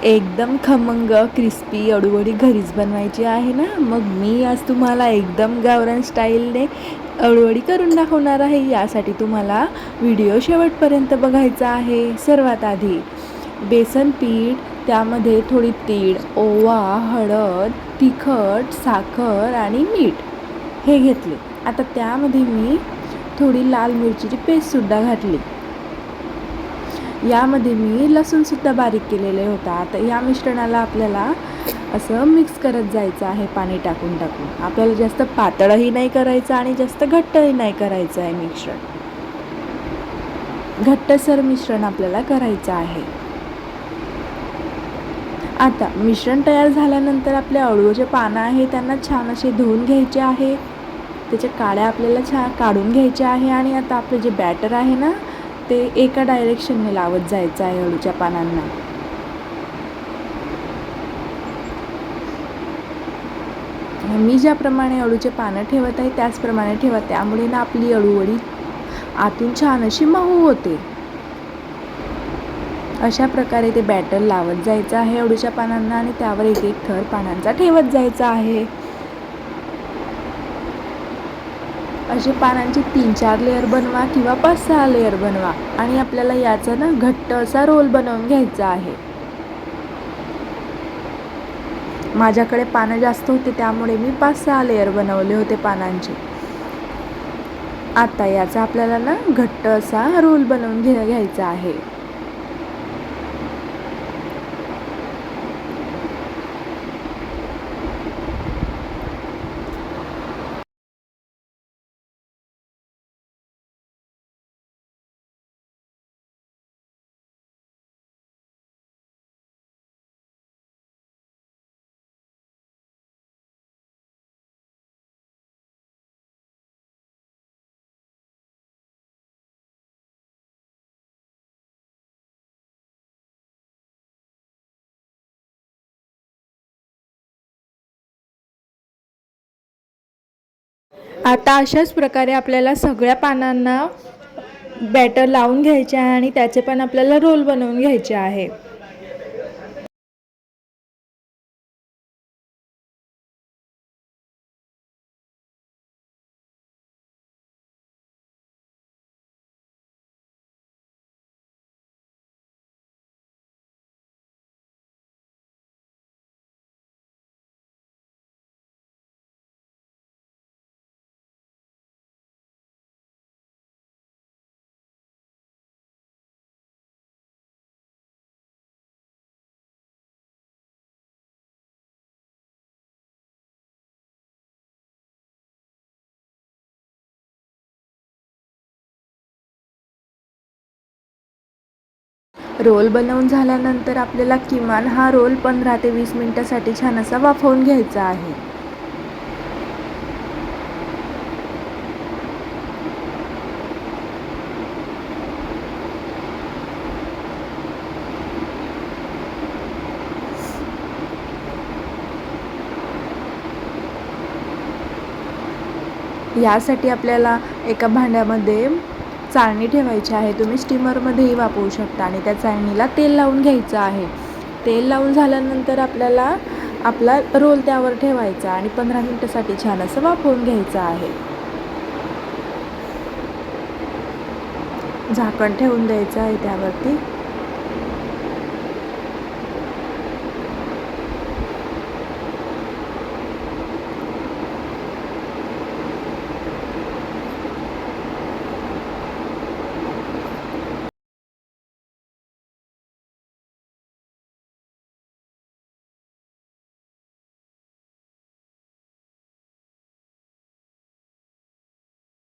एकदम खमंग क्रिस्पी अळूवडी घरीच बनवायची आहे ना, मग मी आज तुम्हाला एकदम गावरान स्टाईलने अळूवडी करून दाखवणार आहे. यासाठी तुम्हाला व्हिडिओ शेवटपर्यंत बघायचा आहे. सर्वात आधी बेसन पीठ, त्यामध्ये थोडी तीळ, ओवा, हळद, तिखट, साखर आणि मीठ हे घेतले. आता त्यामध्ये मी थोडी लाल मिरचीची पेस्टसुद्धा घातली. यामध्ये मी लसूणसुद्धा बारीक केलेले होता. आता या मिश्रणाला आपल्याला असं मिक्स करत जायचं आहे पाणी टाकून टाकून. आपल्याला जास्त पातळही नाही करायचं आणि जास्त घट्टही नाही करायचं आहे मिश्रण. घट्टसर मिश्रण आपल्याला करायचं आहे. आता मिश्रण तयार झाल्यानंतर आपले अळूचे पानं आहे त्यांना छान असे धुवून घ्यायचे आहे. त्याच्या काड्या आपल्याला छान काढून घ्यायच्या आहे आणि आता आपलं जे बॅटर आहे ना, ते एका डायरेक्शनने लावत जायचं आहे अळूच्या पानांना. मी ज्याप्रमाणे अळूचे पानं ठेवत आहे त्याचप्रमाणे ठेवा. त्यामुळे ना आपली अळूवडी आतून छान अशी मऊ होते. अशा प्रकारे ते बॅटर लावत जायचं आहे अळूच्या पानांना आणि त्यावर एक एक थर पानांचा ठेवत जायचा आहे. असे पानांचे 3-4 लेअर बनवा किंवा 5-6 लेअर बनवा आणि आपल्याला याचा ना घट्ट असा रोल बनवून घ्यायचा आहे. माझ्याकडे पानं जास्त होते त्यामुळे मी 5-6 लेअर बनवले होते पानांचे. आता याचा आपल्याला ना घट्ट असा रोल बनवून घ्यायचा आहे. आता अशाच प्रकारे आपल्याला सगळ्या पानांना बॅटर लावून घ्यायचे आहे आणि त्याचे पण आपल्याला रोल बनवून घ्यायचे आहे. रोल बनवून झाल्यानंतर आपल्याला किमान हा रोल 15 ते 20 मिनिटासाठी छान असा वाफवून घ्यायचा आहे. यासाठी आपल्याला एका भांड्यामध्ये चाळणी ठेवायची आहे. तुम्ही स्टीमरमध्येही वापरू शकता आणि त्या चाळणीला तेल लावून घ्यायचं आहे. तेल लावून झाल्यानंतर आपल्याला आपला रोल त्यावर ठेवायचा आणि 15 मिनिटासाठी छान असं वाफवून घ्यायचं आहे. झाकण ठेवून द्यायचं आहे त्यावरती.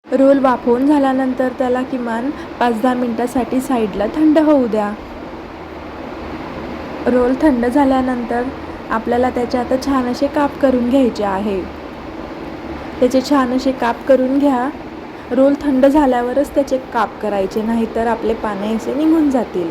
रोल वाफवून झाल्यानंतर त्याला किमान 5-10 मिनिटासाठी साईडला थंड होऊ द्या. रोल थंड झाल्यानंतर आपल्याला त्याचे आता छान असे काप करून घ्यायचे आहे. त्याचे छान असे काप करून घ्या. रोल थंड झाल्यावरच त्याचे काप करायचे, नाहीतर आपले पाने असे निघून जातील.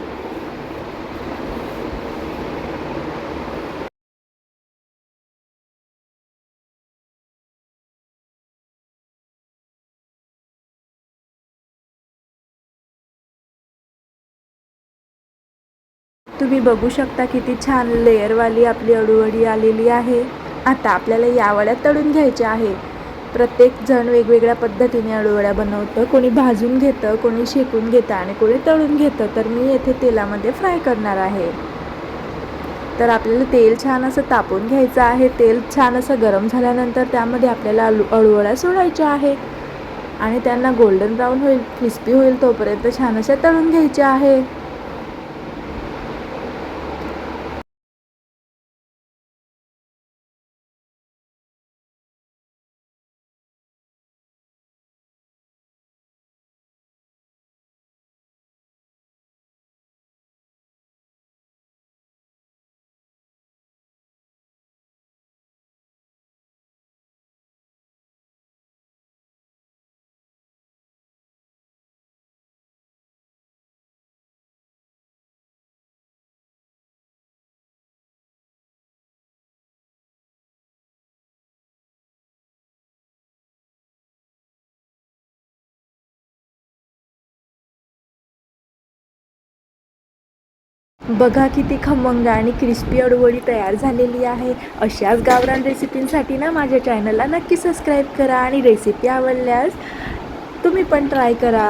तुम्ही बघू शकता किती छान लेअरवाली आपली अळूवडी आलेली आहे। आता आपल्याला या वड्या तळून घ्यायच्या आहे। प्रत्येक जण वेगवेगळ्या पद्धतीने अळूवड्या बनवतं, कोणी भाजून घेतं, कोणी शेकून घेतं आणि कोणी तळून घेतं। तर मी येथे तेलामध्ये फ्राय करणार आहे। तर आपल्याला तेल छान असं तापवून घ्यायचं आहे। तेल छान असं गरम झाल्यानंतर त्यामध्ये आपल्याला अळूवड्या सोडायच्या आहे आणि त्यांना गोल्डन ब्राऊन होईल, क्रिस्पी होईल तोपर्यंत छान अशा तळून घ्यायच्या आहे। बघा किती खमंग आणि क्रिस्पी अळूवडी तयार झालेली आहे। अशाच गावरान रेसिपींसाठी ना माझ्या चॅनलला नक्की सबस्क्राईब करा आणि रेसिपी आवडल्यास तुम्ही पण ट्राय करा।